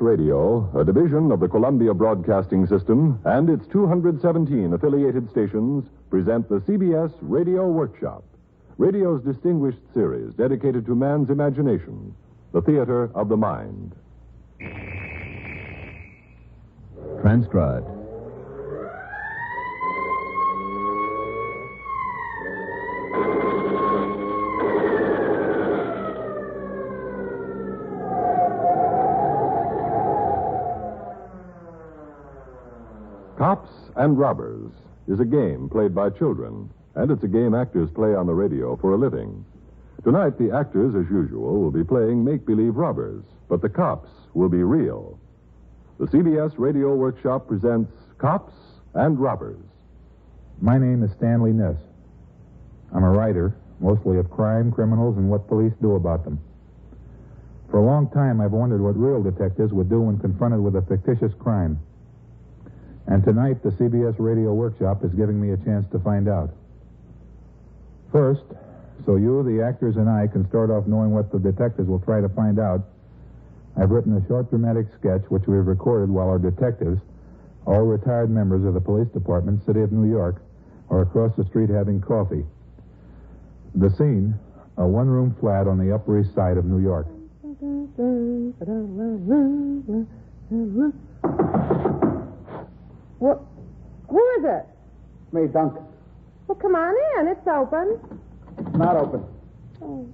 Radio, a division of the Columbia Broadcasting System, and its 217 affiliated stations present the CBS Radio Workshop, radio's distinguished series dedicated to man's imagination, the theater of the mind. Transcribed. Cops and Robbers is a game played by children, and it's a game actors play on the radio for a living. Tonight, the actors, as usual, will be playing make-believe robbers, but the cops will be real. The CBS Radio Workshop presents Cops and Robbers. My name is Stanley Niss. I'm a writer, mostly of crime, criminals, and what police do about them. For a long time, I've wondered what real detectives would do when confronted with a fictitious crime. And tonight, the CBS Radio Workshop is giving me a chance to find out. First, so you, the actors, and I can start off knowing what the detectives will try to find out, I've written a short dramatic sketch which we've recorded while our detectives, all retired members of the police department, City of New York, are across the street having coffee. The scene, a one-room flat on the Upper East Side of New York. What? Who is it? Me, Duncan. Well, come on in. It's open. Not open. Oh,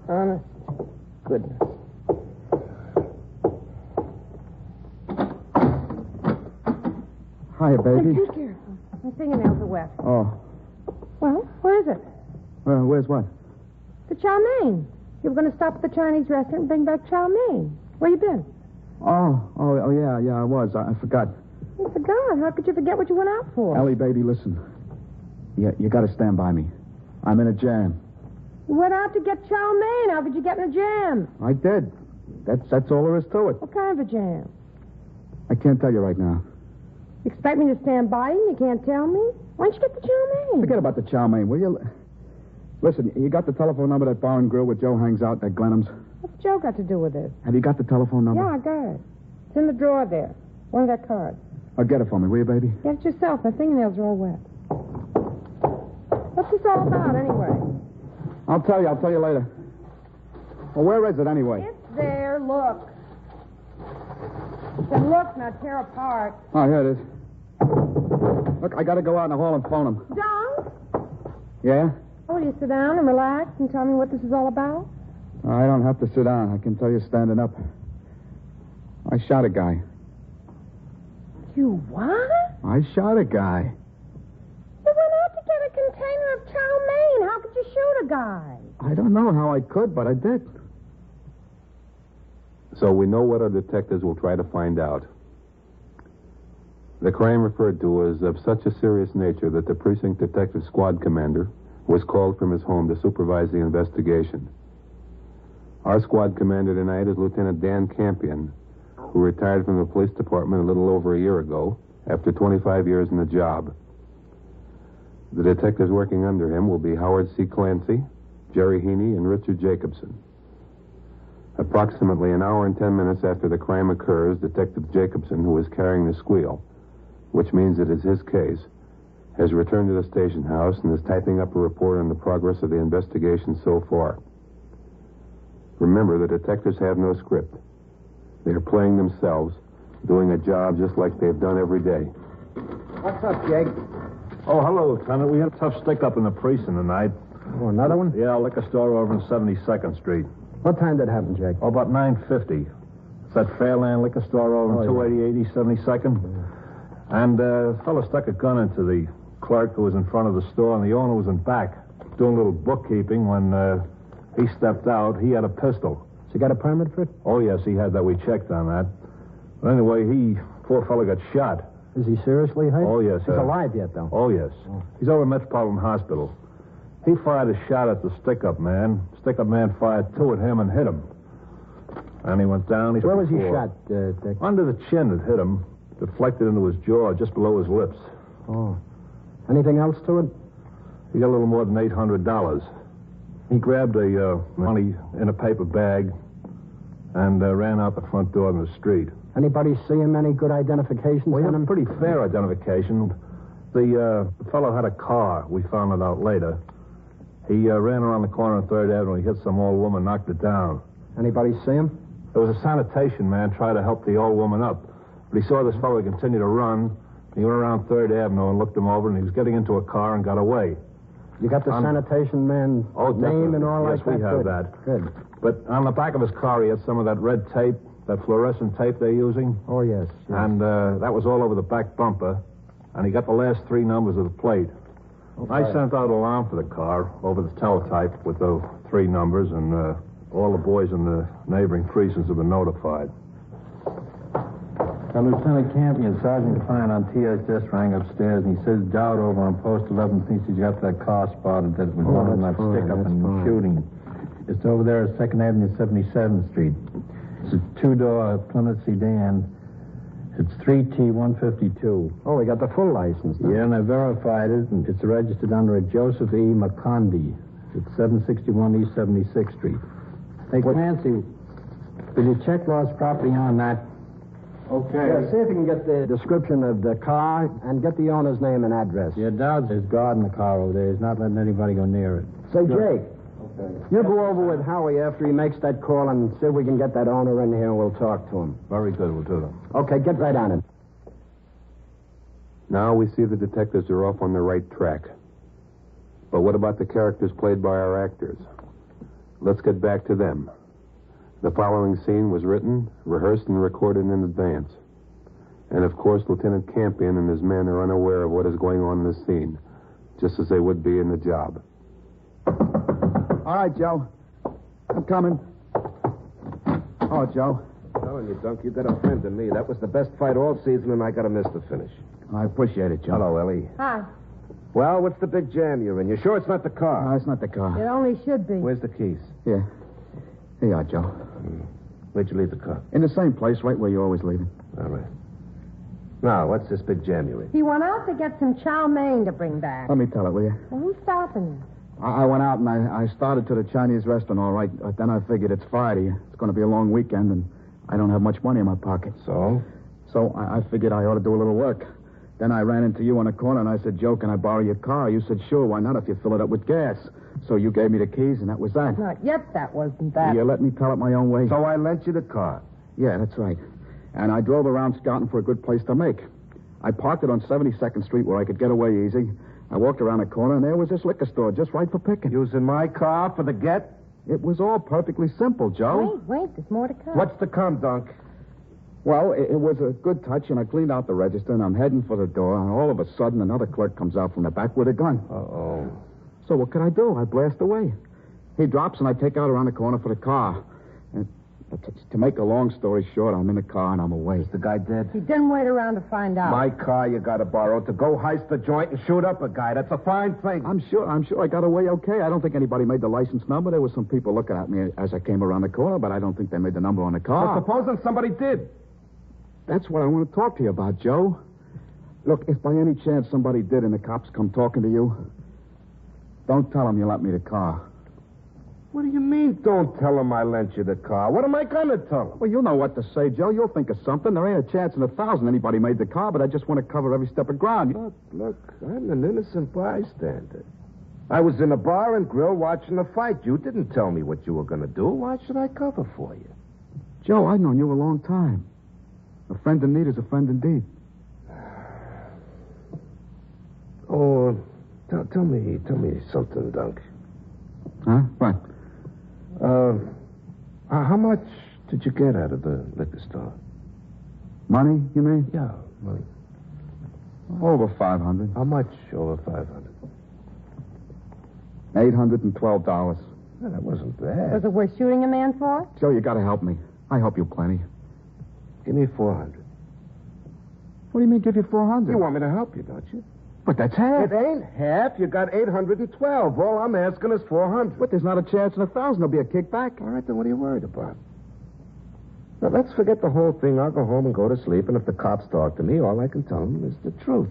honest goodness. Hiya, baby. Be careful. My fingernails are wet. Oh. Well, where is it? Where's what? The chow mein. You were going to stop at the Chinese restaurant and bring back chow mein. Where you been? Oh, yeah, I was. I forgot. You forgot. How could you forget what you went out for? Ellie, baby, listen. You got to stand by me. I'm in a jam. You went out to get chow mein. How could you get in a jam? I did. That's all there is to it. What kind of a jam? I can't tell you right now. You expect me to stand by you and you can't tell me? Why don't you get the chow mein? Forget about the chow mein, will you? Listen, you got the telephone number at that bar and grill where Joe hangs out at Glenham's? What's Joe got to do with this? Have you got the telephone number? Yeah, I got it. It's in the drawer there. One of their cards. Oh, get it for me, will you, baby? Get it yourself. My fingernails are all wet. What's this all about, anyway? I'll tell you later. Well, where is it, anyway? It's there. Look. Then look, now tear apart. Oh, here it is. Look, I got to go out in the hall and phone him. John? Yeah? Will you sit down and relax and tell me what this is all about? I don't have to sit down. I can tell you standing up. I shot a guy. You what? I shot a guy. You went out to get a container of chow mein. How could you shoot a guy? I don't know how I could, but I did. So we know what our detectives will try to find out. The crime referred to was of such a serious nature that the precinct detective squad commander was called from his home to supervise the investigation. Our squad commander tonight is Lieutenant Dan Campion, who retired from the police department a little over a year ago after 25 years in the job. The detectives working under him will be Howard C. Clancy, Jerry Heaney, and Richard Jacobson. Approximately an hour and 10 minutes after the crime occurs, Detective Jacobson, who is carrying the squeal, which means it is his case, has returned to the station house and is typing up a report on the progress of the investigation so far. Remember, the detectives have no script. They are playing themselves, doing a job just like they've done every day. What's up, Jake? Oh, hello, Lieutenant. We had a tough stick-up in the precinct tonight. Oh, another one? Yeah, a liquor store over on 72nd Street. What time did it happen, Jake? Oh, about 9:50. It's that Fairland liquor store over on 280 East 72nd. And a fellow stuck a gun into the clerk who was in front of the store, and the owner was in back doing a little bookkeeping when he stepped out. He had a pistol. So you got a permit for it? Oh, yes, he had that. We checked on that. But anyway, poor fellow got shot. Is he seriously hurt? Oh, yes. He's alive yet, though. Oh, yes. He's over at Metropolitan Hospital. He fired a shot at the stick-up man. Stick-up man fired two at him and hit him. And he went down. Where was he shot, Dick? Under the chin it hit him. Deflected into his jaw, just below his lips. Oh. Anything else to it? He got a little more than $800. He grabbed money in a paper bag, and ran out the front door in the street. Anybody see him? Any good identifications Well, on yeah, him? pretty fair identification. The fellow had a car. We found it out later. He ran around the corner on 3rd Avenue. He hit some old woman, knocked it down. Anybody see him? There was a sanitation man trying to help the old woman up. But he saw this fellow continue to run. He went around 3rd Avenue and looked him over, and he was getting into a car and got away. You got the sanitation man name and all yes, like that? Yes, we have Good. that. Good. But on the back of his car, he had some of that red tape, that fluorescent tape they're using. Oh, yes. And that was all over the back bumper. And he got the last 3 numbers of the plate. Okay. I sent out an alarm for the car over the teletype with those 3 numbers, and all the boys in the neighboring precincts have been notified. Lieutenant Campion, Sergeant Klein on TS just rang upstairs, and he says Dowd over on post 11 thinks he's got that car spotted that was one of that stick-up and shooting. It's over there at 2nd Avenue, 77th Street. It's a 2-door Plymouth sedan. It's 3T152. Oh, we got the full license now. Yeah, and I verified it, and it's registered under a Joseph E. McCondy. It's 761 East 76th Street. Hey, Clancy, could you check lost property on that? Okay. Yeah, see if you can get the description of the car and get the owner's name and address. Yeah, Dowd is guarding the car over there. He's not letting anybody go near it. Say, Jake. Okay. You go over with Howie after he makes that call and see if we can get that owner in here and we'll talk to him. Very good, we'll do that. Okay, get right on it. Now we see the detectives are off on the right track. But what about the characters played by our actors? Let's get back to them. The following scene was written, rehearsed, and recorded in advance. And of course, Lieutenant Campion and his men are unaware of what is going on in this scene, just as they would be in the job. All right, Joe. I'm coming. Oh, Joe. Telling you, Dunk, you got a friend in me. That was the best fight all season, and I got to miss the finish. I appreciate it, Joe. Hello, Ellie. Hi. Well, what's the big jam you're in? You sure it's not the car? No, it's not the car. It only should be. Where's the keys? Here. Here you are, Joe. Where'd you leave the car? In the same place, right where you always leave it. All right. Now, what's this big jam you're in? He went out to get some chow mein to bring back. Let me tell it, will you? Well, who's stopping him? I went out and I started to the Chinese restaurant, all right. But then I figured it's Friday. It's going to be a long weekend, and I don't have much money in my pocket. So? So I figured I ought to do a little work. Then I ran into you on the corner, and I said, Joe, can I borrow your car? You said, sure, why not, if you fill it up with gas. So you gave me the keys, and that was that. Not yet, that wasn't that. You let me tell it my own way. So I lent you the car? Yeah, that's right. And I drove around scouting for a good place to make. I parked it on 72nd Street where I could get away easy. I walked around the corner, and there was this liquor store just right for picking. Using my car for the get? It was all perfectly simple, Joe. Wait, there's more to come. What's to come, Dunk? Well, it was a good touch, and I cleaned out the register, and I'm heading for the door, and all of a sudden, another clerk comes out from the back with a gun. Uh-oh. So what could I do? I blast away. He drops, and I take out around the corner for the car. And to make a long story short, I'm in the car, and I'm away. Is the guy dead? He didn't wait around to find out. My car you got to borrow to go heist the joint and shoot up a guy. That's a fine thing. I'm sure I got away okay. I don't think anybody made the license number. There was some people looking at me as I came around the corner, but I don't think they made the number on the car. But supposing somebody did. That's what I want to talk to you about, Joe. Look, if by any chance somebody did and the cops come talking to you, don't tell them you lent me the car. What do you mean, don't tell him I lent you the car? What am I going to tell him? Well, you'll know what to say, Joe. You'll think of something. There ain't a chance in 1,000 anybody made the car, but I just want to cover every step of ground. Look, I'm an innocent bystander. I was in a bar and grill watching the fight. You didn't tell me what you were going to do. Why should I cover for you? Joe, I've known you a long time. A friend in need is a friend indeed. Oh, tell me something, Dunk. Huh? What? How much did you get out of the liquor store? Money, you mean? Yeah, money. Over 500. How much over 500? $812. Well, that wasn't bad. Was it worth shooting a man for? Joe, you got to help me. I help you plenty. Give me 400. What do you mean, give you 400? You want me to help you, don't you? But that's half. It ain't half. You got 812. All I'm asking is 400. But there's not a chance in 1,000 there'll be a kickback. All right, then what are you worried about? Now, let's forget the whole thing. I'll go home and go to sleep, and if the cops talk to me, all I can tell them is the truth.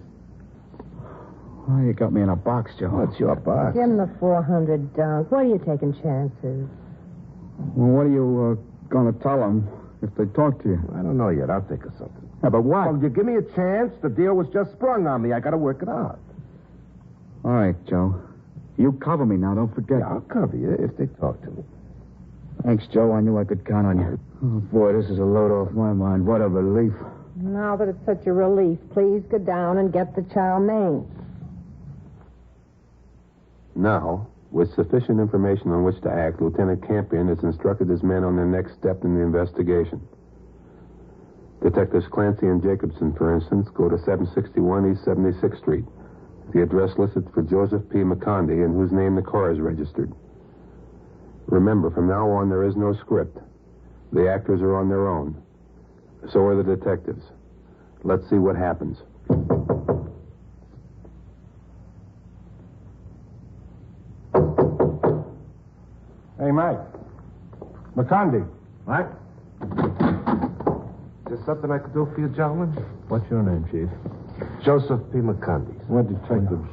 Oh, you got me in a box, Joe. What's your box? Give him the 400, Dunk. What are you taking chances? Well, what do you Gonna tell them if they talk to you. I don't know yet. I'll think of something. Yeah, but what? Well, you give me a chance. The deal was just sprung on me. I got to work it out. All right, Joe. You cover me now, don't forget. Yeah, I'll cover you if they talk to me. Thanks, Joe. I knew I could count on you. Oh, boy, this is a load off my mind. What a relief. Now that it's such a relief, please go down and get the chow mein. Now, with sufficient information on which to act, Lieutenant Campion has instructed his men on their next step in the investigation. Detectives Clancy and Jacobson, for instance, go to 761 East 76th Street, the address listed for Joseph P. McCondy, in whose name the car is registered. Remember, from now on, there is no script. The actors are on their own. So are the detectives. Let's see what happens. Hey, Mike. McCondy. Mike? Is there something I could do for you, gentlemen? What's your name, Chief? Joseph P. McCondy. We're detectives.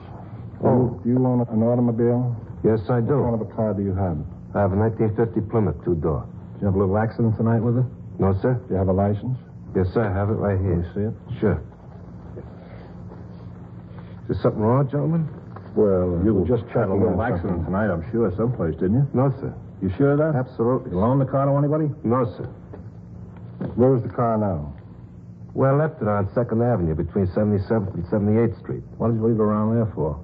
Do you own an automobile? Yes, I do. What kind of a car do you have? I have a 1950 Plymouth, two-door. Did you have a little accident tonight with it? No, sir? Do you have a license? Yes, sir. I have it right here. Can you see it? Sure. Is there something wrong, gentlemen? Well, You we're just had a checking little on accident something. tonight, I'm sure, someplace, didn't you? No, sir. You sure of that? Absolutely. You loaned the car to anybody? No, sir. Where is the car now? Well, I left it on 2nd Avenue between 77th and 78th Street. What did you leave it around there for?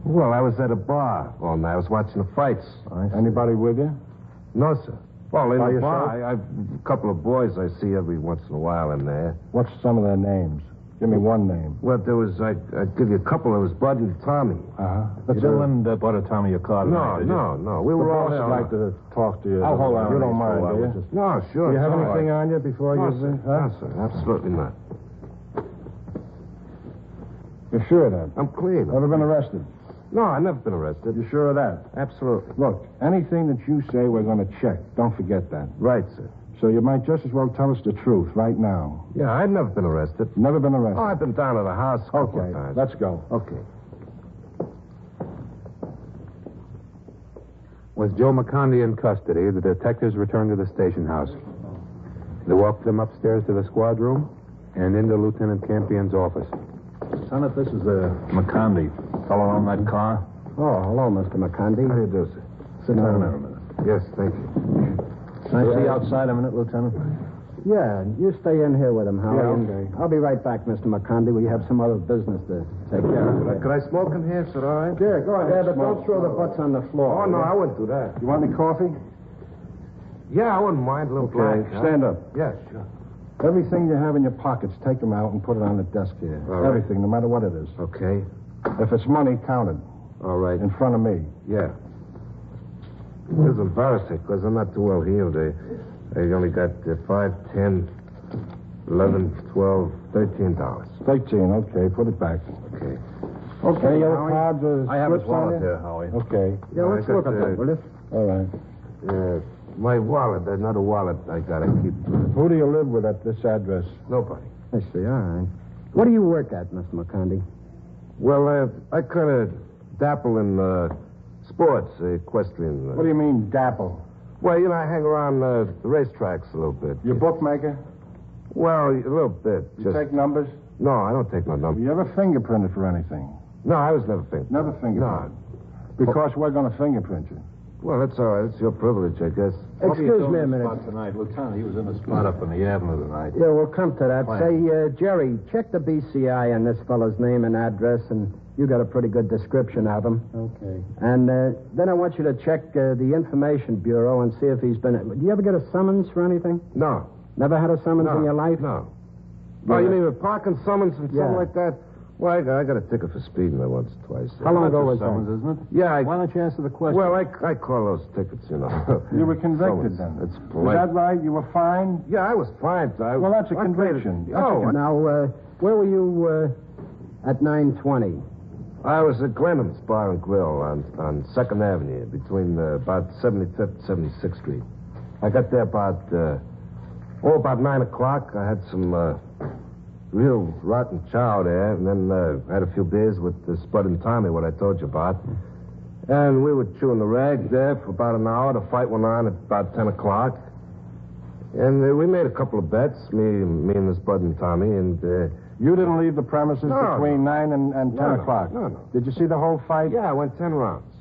Well, I was at a bar all night. I was watching the fights. Anybody with you? No, sir. Well, in By the yourself? bar, I've a couple of boys I see every once in a while in there. What's some of their names? Give me one name. Well, there was, I'd give you a couple. There was Bud and Tommy. Uh-huh. You didn't lend Bud or Tommy your car tonight, did you? No. We The were all boss there. would like to talk to you. I'll hold on You to don't these for a mind, while. do We'll you? just- No, sure. Do you have it's all anything right. on you before No, you... sir. No, sir. Absolutely not. You're sure of that? I'm clean. Ever been arrested? No, I've never been arrested. You sure of that? Absolutely. Look, anything that you say, we're going to check. Don't forget that. Right, sir. So you might just as well tell us the truth right now. Yeah, I've never been arrested. Never been arrested? Oh, I've been down to the house a couple of Okay, times. let's go. Okay. With Joe McCondy in custody, the detectives returned to the station house. They walked them upstairs to the squad room and into Lieutenant Campion's office. Lieutenant, this is McCondy, fellow on that car. Oh, hello, Mr. McCondy. How do you do, sir? Sit down there a minute. Yes, thank you. Can I see you outside a minute, Lieutenant? Yeah, you stay in here with him, Howie. Yeah, and okay. I'll be right back, Mr. McCondy. We have some other business to take care of. Could I smoke in here? Is it all right? Yeah, go ahead. Yeah, but don't throw the butts on the floor. Oh, no, I wouldn't do that. You want any coffee? Yeah, I wouldn't mind a little black. huh? Stand up. Yeah, sure. Everything you have in your pockets, take them out and put it on the desk here. All right. Everything, no matter what it is. Okay. If it's money, count it All right. in front of me. Yeah. It's embarrassing because I'm not too well healed. I only got $5, $10, $11, $12, $13. 13, okay, put it back. Okay. Okay, any other Howie? cards or I have his slips on wallet you? here, Howie. Okay, Yeah, let's I got look at the- that, will you? all right. My wallet, another wallet I got. I keep Who do you live with at this address? nobody. I see, all right. What do you work at, Mr. McCondy? Well, I kind of dapple in sports, equestrian. What do you mean, dapple? Well, you know, I hang around the racetracks a little bit. You bookmaker? Well, a little bit. You Just take numbers? no, I don't take no number. You ever fingerprinted for anything? No, I was never fingered. Never fingerprinted? Because we're going to fingerprint you. Well, that's all right. It's your privilege, I guess. Excuse me a minute. Tonight, Lieutenant, he was in the spot up on the avenue tonight. Yeah, we'll come to that. Fine. Say, Jerry, check the BCI on this fellow's name and address, and you got a pretty good description of him. Okay. And then I want you to check the Information Bureau and see if he's been... Do you ever get a summons for anything? No. Never had a summons No. in your life? No. Oh, you mean a parking summons and Yeah. something like that? Well, I got a ticket for speeding there once or twice. How long ago was Summons, that? isn't it? Yeah, Why don't you answer the question? well, I call those tickets, you know. You were convicted Summons. then. It's Is polite. that right? You were fined? Yeah, I was fine. Well, that's a I played it- conviction. Oh, Now, where were you at 9:20? I was at Glenham's Bar and Grill on 2nd Avenue between about 75th and 76th Street. I got there about 9 o'clock. I had some real rotten chow there, and then had a few beers with Spud and Tommy, what I told you about. And we were chewing the rag there for about an hour. The fight went on at about 10 o'clock. And we made a couple of bets, me and this Bud and Tommy, and... You didn't leave the premises between 9 and 10 o'clock? No. Did you see the whole fight? Yeah, I went 10 rounds.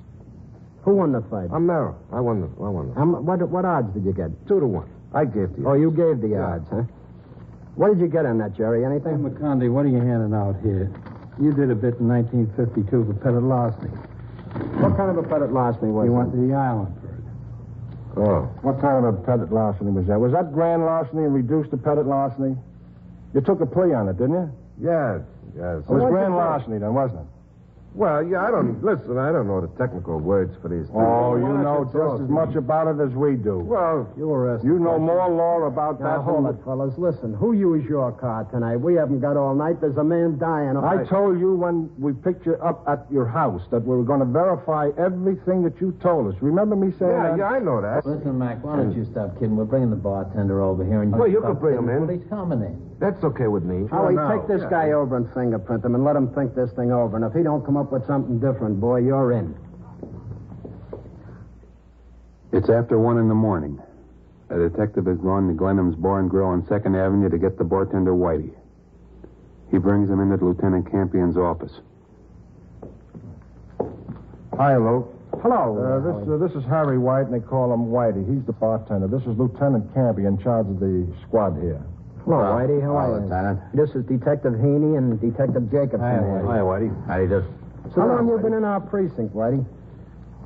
Who won the fight? I'm narrow. I won the What odds did you get? 2-1. I gave to you. Oh, you gave the odds, huh? What did you get on that, Jerry? Anything? Hey, McCondy, what are you handing out here? You did a bit in 1952 for pettit larceny. What kind of a pettit larceny was You it? went to the island for it. Oh. What kind of a pettit larceny was that? Was that grand larceny and reduced to pettit larceny? You took a plea on it, didn't you? Yeah. It was grand larceny then, wasn't it? Well, yeah, I don't know the technical words for these things. Oh, you know just as much about it as we do. Well, You arrested. You know more law about that Now, hold it, fellas. Listen, who used your car tonight? We haven't got all night. There's a man dying. I told you when we picked you up at your house that we were going to verify everything that you told us. Remember me saying that? Yeah, I know that. Listen, Mac, why don't you stop kidding? We're bringing the bartender over here. And Well, you stop could bring him kidding. in. Well, he's coming in. That's okay with me. Howie, no. take this guy over and fingerprint him and let him think this thing over. And if he don't come up with something different, boy, you're in. It's after 1 in the morning. A detective has gone to Glenham's Bar and Grill on 2nd Avenue to get the bartender, Whitey. He brings him into Lieutenant Campion's office. Hi, Lou. Hello. This is Harry White, and they call him Whitey. He's the bartender. This is Lieutenant Campion in charge of the squad here. Hello, Whitey. How are you? Lieutenant. This is Detective Heaney and Detective Jacobson. Hi, Whitey. How do you do? How long you been in our precinct, Whitey?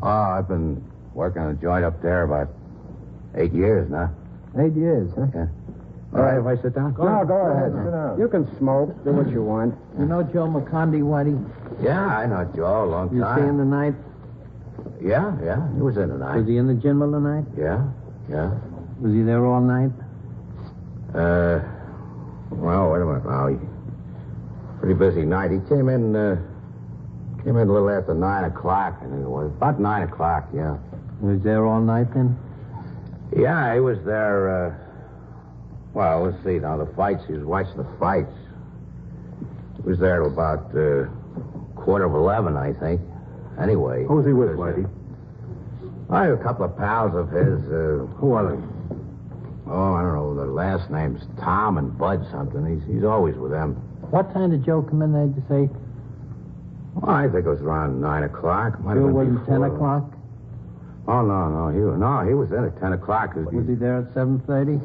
Oh, I've been working on a joint up there about 8 years now. 8 years, huh? Yeah. All right, if I sit down? Go ahead. Sit down. You can smoke. Do what you want. You know Joe McCondy, Whitey? Yeah, I know Joe a long time. You see him tonight? Yeah, he was in tonight. Was he in the gym all night? Yeah. Was he there all night? Well, wait a minute now. Pretty busy night. He came in a little after 9 o'clock, I think it was. About 9 o'clock, yeah. Was he there all night then? Yeah, he was there, well, let's see now, the fights. He was watching the fights. He was there till about 11:15, I think. Anyway. Who was he with, Whitey? I have a couple of pals of his. Who are they? Oh, I don't know. The last name's Tom and Bud something. He's always with them. What time did Joe come in there, did you say? Well, I think it was around 9 o'clock. Might Joe have been wasn't 10 before. o'clock? Oh, no. He was in at 10 o'clock. Was he there at 7:30?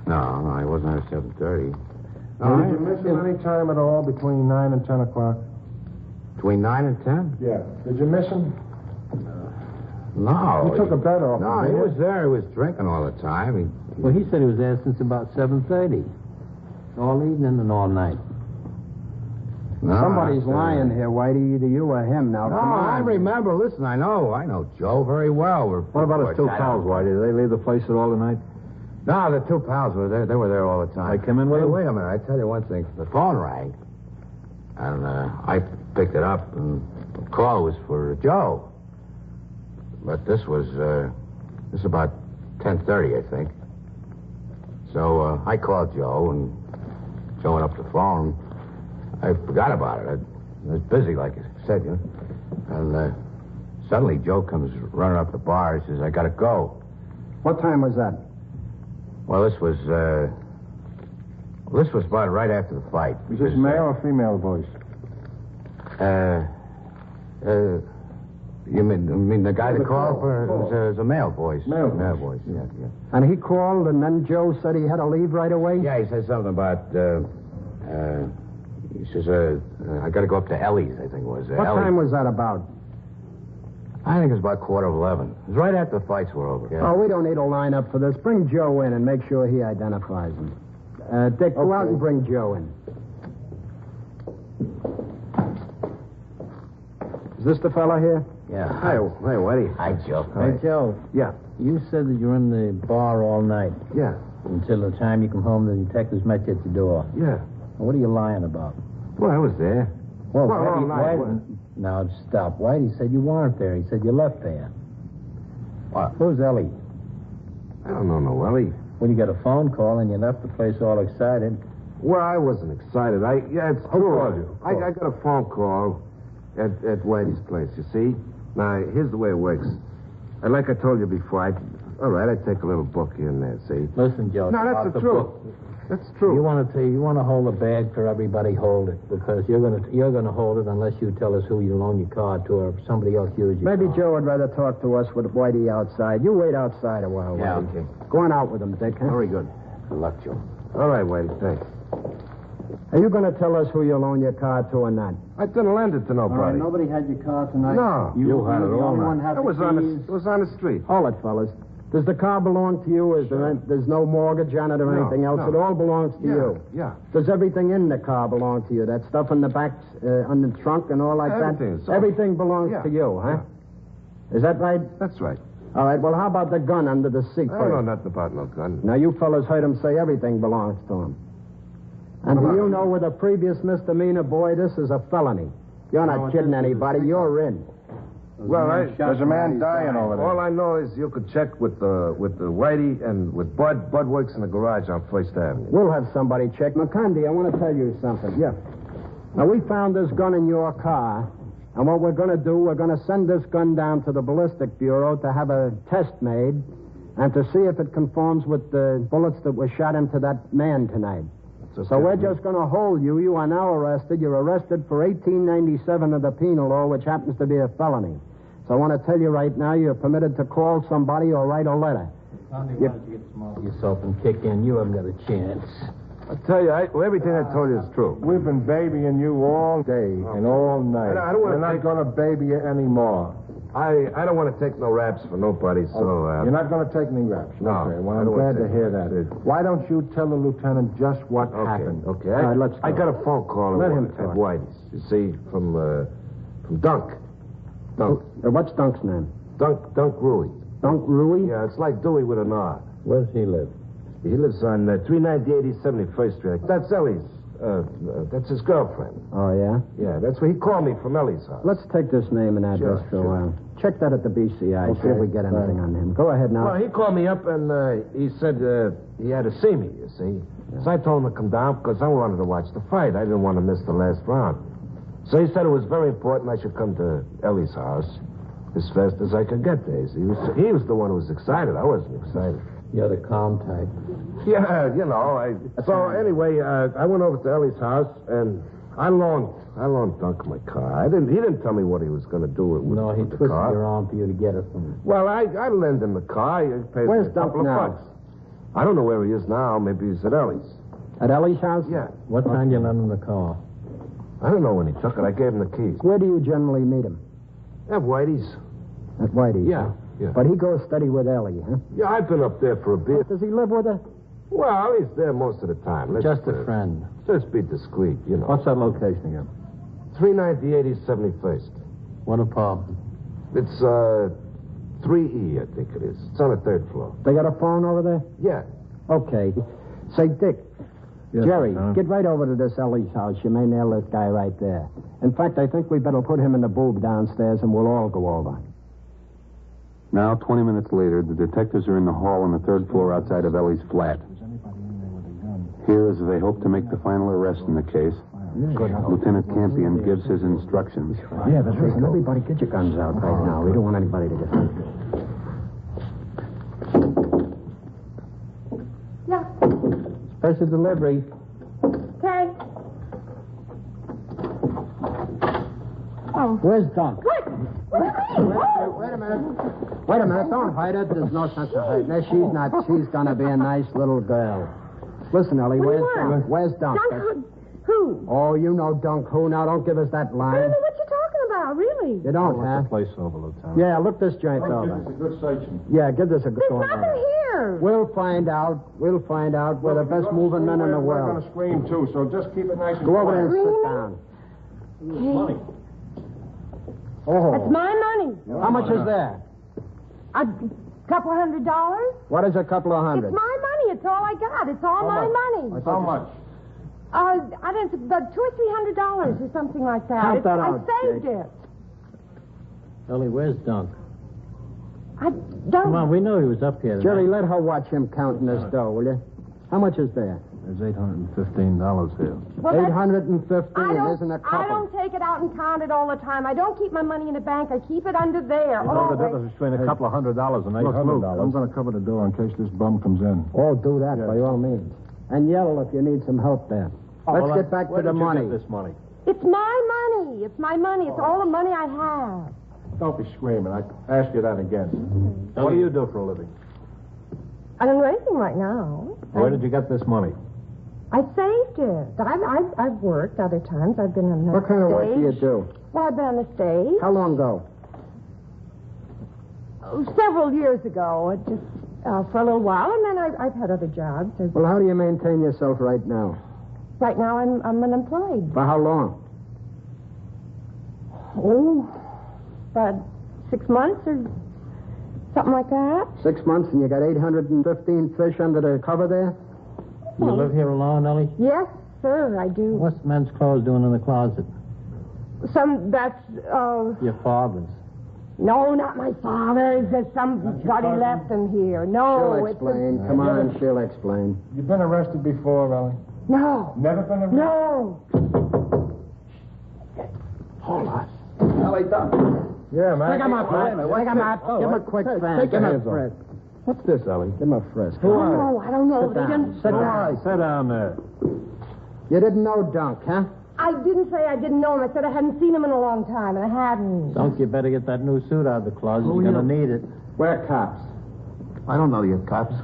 No, he wasn't there at 7:30. Now, did you miss him any time at all between 9 and 10 o'clock? Between 9 and 10? Yeah. Did you miss him? No. You took a bet off No, him, he didn't you? was there. He was drinking all the time. Well, he said he was there since about 7:30. All evening and all night. No, Somebody's that's, lying here, Whitey. Either you or him. Now, No, come on. I remember. Listen, I know Joe very well. What about his two pals, Whitey? Did they leave the place at all tonight? No, the two pals were there. They were there all the time. They came in with him? Wait a minute. I tell you one thing. The phone rang, and I picked it up, and the call was for Joe. But this was about 10:30, I think. So I called Joe, and Joe went up the phone. I forgot about it. I was busy, like I said, you know. And suddenly Joe comes running up the bar. He says, "I gotta go." What time was that? Well, this was about right after the fight. Was this male or female voice? You mean the guy that called for it was a male voice. Male voice. Yeah. And he called, and then Joe said he had to leave right away? Yeah, he said something about. He says, "I got to go up to Ellie's." I think it was. What Ellie's. time was that about? I think it was about 11:15. It was right after the fights were over. Yeah. Oh, we don't need a lineup for this. Bring Joe in and make sure he identifies him. Dick, go out and bring Joe in. Is this the fella here? Yeah. Hey, Whitey. Hi, Joe. Hey, Joe. Yeah. You said that you were in the bar all night. Yeah. Until the time you come home, the detectives met you at the door. Yeah. What are you lying about? Well, I was there. Well, Well, all night. Now, stop. Whitey said you weren't there. He said you left there. What? Who's Ellie? I don't know, Ellie. Well, you got a phone call and you left the place all excited. Well, I wasn't excited. It's Who true. called you? I got a phone call at Whitey's place, you see? Now, here's the way it works. Like I told you before, All right, I take a little book here and there, see? Listen, Joe. No, that's the truth. That's true. You want to hold the bag for everybody, hold it. Because you're gonna hold it unless you tell us who you loan your car to or if somebody else uses your Maybe car. Joe would rather talk to us with Whitey outside. You wait outside a while, Yeah, Whitey. okay. Go on out with him, Dick, huh? Very good. Good luck, Joe. All right, Whitey, thanks. Are you going to tell us who you loan your car to or not? I didn't lend it to nobody. Nobody had your car tonight? No. You had it all night. It was on the street. Hold it, fellas. Does the car belong to you? There's no mortgage on it or No, anything else? no. It all belongs to you. Yeah. Does everything in the car belong to you? That stuff in the back, on the trunk and all like Everything. that? Everything belongs Yeah. to you, huh? Is that right? That's right. All right, well, how about the gun under the seat? I don't know nothing about no gun. Now, you fellas heard him say everything belongs to him. And do you know with a previous misdemeanor, boy, this is a felony. You're not kidding anybody. You're in. Well, There's a man dying over there. all I know is you could check with the Whitey and with Bud. Bud works in the garage on First Avenue. We'll have somebody check. McCundy, I want to tell you something. Yeah. Now, we found this gun in your car, and what we're going to do, we're going to send this gun down to the Ballistic Bureau to have a test made and to see if it conforms with the bullets that were shot into that man tonight. So we're just going to hold you. You are now arrested. You're arrested for 1897 of the penal law, which happens to be a felony. So I want to tell you right now, you're permitted to call somebody or write a letter. Why don't you get smart yourself and kick in? You haven't got a chance. I tell you, everything I told you is true. We've been babying you all day and all night. I don't wanna We're not going to baby you anymore. I don't want to take no raps for nobody, so... You're not going to take any raps. No, Okay, well, I I'm don't wanna glad to take hear any that. Why don't you tell the lieutenant just what happened? Okay. All right, let's I go. got a phone call Let him at talk. Whitey's, you see, from Dunk. Dunk. What's Dunk's name? Dunk Rui. Dunk Rui? Yeah, it's like Dewey with an R. Where does he live? He lives on 398 East 71st Street. That's Ellie's. That's his girlfriend. Oh, yeah? Yeah, that's where he called me from Ellie's house. Let's take this name and address for a while. Check that at the BCI. See if we get anything on him. Go ahead now. Well, he called me up and he said he had to see me, you see. Yeah. So I told him to come down because I wanted to watch the fight. I didn't want to miss the last round. So he said it was very important I should come to Ellie's house as fast as I could get there. He was the one who was excited. I wasn't excited. You're the calm type. Yeah, you know. So anyway, I went over to Ellie's house and I loaned Dunk my car. He didn't tell me what he was going to do with No, he with the twisted car. your arm for you to get it from him. Well, I lent him the car. He paid Where's me a couple Dunk of now? bucks. I don't know where he is now. Maybe he's at Ellie's. At Ellie's house? Yeah. What time you lend him the car? I don't know when he took it. I gave him the keys. Where do you generally meet him? At Whitey's. At Whitey's? Yeah, huh? yeah. But he goes steady with Ellie, huh? Yeah, I've been up there for a bit. Does he live with her? Well, he's there most of the time. Just a friend. Let's be discreet, you know. What's that location again? 398 East 71st. What apartment? It's 3E, I think it is. It's on the third floor. They got a phone over there? Yeah. Okay. Say, Dick. Yes, Jerry, Lieutenant. get right over to this Ellie's house. You may nail this guy right there. In fact, I think we better put him in the boob downstairs and we'll all go over. Now, 20 minutes later, the detectives are in the hall on the third floor outside of Ellie's flat. Here, as they hope to make the final arrest in the case, Lieutenant Campion gives his instructions. Yeah, but listen, everybody get your guns out right now. We don't want anybody to get hurt. Yeah. Special delivery. Okay. Oh. Where's Dunk? What? What do you mean? Oh. Wait a minute. Wait a minute. Don't hide her. There's no sense of hiding her. She's not. She's going to be a nice little girl. Listen, Ellie, What do where's you want? Dunk? Where's Dunk? Who? Oh, you know Dunk who. Now, don't give us that I don't line. know what you're talking about, really. You don't, huh? Place over, Lieutenant. Yeah, look this joint over. It's a good searching. Yeah, give this a good There's going nothing over. here. We'll find out. We'll find out. We're the best moving men in the We're world. going to scream, too, so just keep it nice and Go over there and quiet. sit down. Money. Oh. That's my money. How much is there? A couple $100. What is a couple of It's hundred? my money. It's all I got. It's all my money. How much? I don't know, about $200 or $300 or something like that. Count that out, I saved Jake. it. Ellie, where's Dunk? I don't. Come on, we know he was up here. Jerry, tonight. let her watch him counting this dough, will you? How much is there? There's $815 here. Well, that's- 815 isn't a couple. I don't take it out and count it all the time. I don't keep my money in the bank. I keep it under there. You know the always. difference between a couple of $100 and Look, $800. I'm going to cover the door in case this bum comes in. Oh, do that by all means. And yell if you need some help there. Let's get back to the money. Where did you get this money? It's my money. It's my money. It's all the money I have. Don't be screaming. I ask you that again. What do you do for a living? I don't do anything right now. Where did you get this money? I saved it. I've worked other times. I've been on the What kind of work stage. do you do? Well, I've been on the stage. How long ago? Several years ago. It just for a little while, and then I've had other jobs. Well, how do you maintain yourself right now? Right now, I'm unemployed. For how long? Oh, about 6 months or something like that. 6 months, and you got 815 fish under the cover there? You live here alone, Ellie? Yes, sir, I do. What's the men's clothes doing in the closet? That's Your father's. no, not my father's. There's somebody left him here. No, She'll it's explain. Come on, she'll explain. You been arrested before, Ellie? no, Never been arrested? no. Hold on. Yeah, man. Pick him up, Red. Pick him up. Give him a quick fan. take Give your him a hands off. frisk. What's this, Ellie? Give him a frisk. I don't know. Sit They down. didn't. Sit down. Sit down there. You didn't know Dunk, huh? I didn't say I didn't know him. I said I hadn't seen him in a long time, and I hadn't. Dunk, you better get that new suit out of the closet. You're going to need it. We're cops. I don't know you, cops.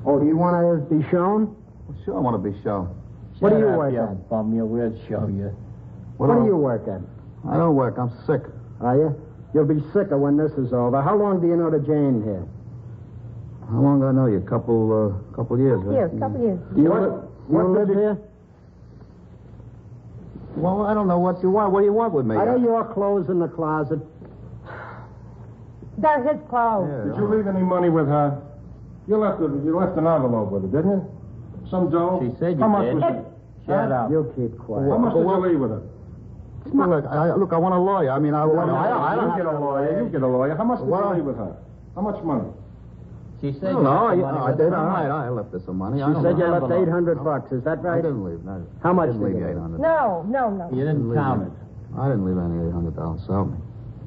Oh, do you want to be shown? Well, sure, I want to be shown. What do you Shut up, work you at? bum. We'll show you. What do you work at? I don't work. I'm sick. Are you? You'll be sicker when this is over. How long do you know the Jane here? How long do I know you? Couple years, right? Years, couple years. You live here? Well, I don't know what you want. What do you want with me? Are your clothes in the closet? They're his clothes. Did you leave any money with her? You left an envelope with her, didn't you? Some dough? She said you How much did. was it? Shut up. You keep quiet. How much did you leave with her? Look, I want a lawyer. I mean, I don't You get a lawyer. You get a lawyer. How much did you leave with her? How much money? She said No, I did. All right, I left her some money. She said you left $800. Is that I right? didn't leave. No. How much didn't did leave you you leave? $800. No. You didn't count it. I didn't leave any $800. Help me.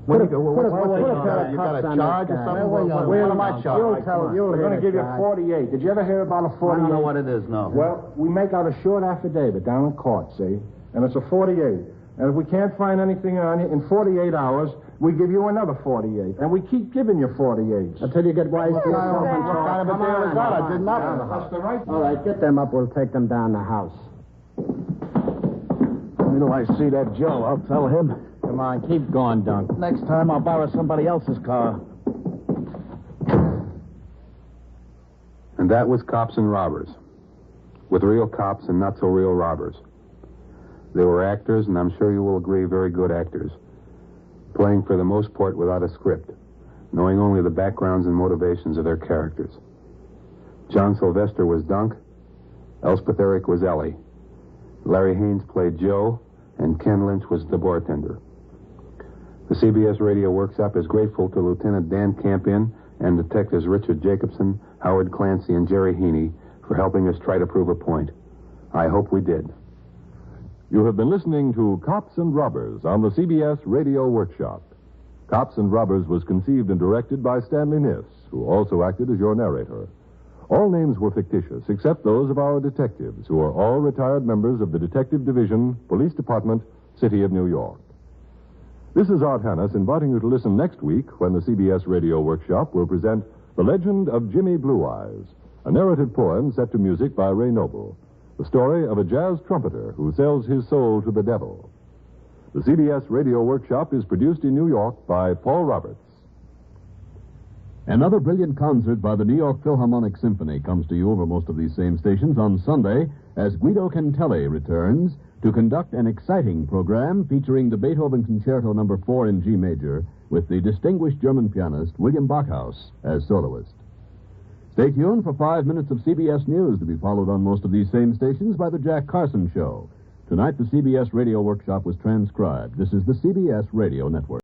Put a You got a charge or something? What am I charged? You'll We're going to give you charge. 48. Did you ever hear about a 48? I don't know what it is, no. Well, we make out a short affidavit down in court, see? And it's a 48. And if we can't find anything on you, in 48 hours, we give you another 48. And we keep giving you 48. Until you get wise to What kind of a deal is that? I did nothing. That's the right. All right, get them up. We'll take them down the house. Wait till I see that Joe. I'll tell him. Come on, keep going, Dunk. Next time I'll borrow somebody else's car. And that was Cops and Robbers, with real cops and not so real robbers. They were actors, and I'm sure you will agree, very good actors, playing for the most part without a script, knowing only the backgrounds and motivations of their characters. John Sylvester was Dunk, Elspeth Eric was Ellie, Larry Haynes played Joe, and Ken Lynch was the bartender. The CBS Radio Workshop is grateful to Lieutenant Dan Campion and Detectives Richard Jacobson, Howard Clancy, and Jerry Heaney for helping us try to prove a point. I hope we did. You have been listening to Cops and Robbers on the CBS Radio Workshop. Cops and Robbers was conceived and directed by Stanley Niss, who also acted as your narrator. All names were fictitious, except those of our detectives, who are all retired members of the Detective Division, Police Department, City of New York. This is Art Hannes inviting you to listen next week when the CBS Radio Workshop will present The Legend of Jimmy Blue Eyes, a narrated poem set to music by Ray Noble, the story of a jazz trumpeter who sells his soul to the devil. The CBS Radio Workshop is produced in New York by Paul Roberts. Another brilliant concert by the New York Philharmonic Symphony comes to you over most of these same stations on Sunday as Guido Cantelli returns to conduct an exciting program featuring the Beethoven Concerto No. 4 in G major with the distinguished German pianist William Backhaus as soloist. Stay tuned for 5 minutes of CBS News to be followed on most of these same stations by The Jack Carson Show. Tonight, the CBS Radio Workshop was transcribed. This is the CBS Radio Network.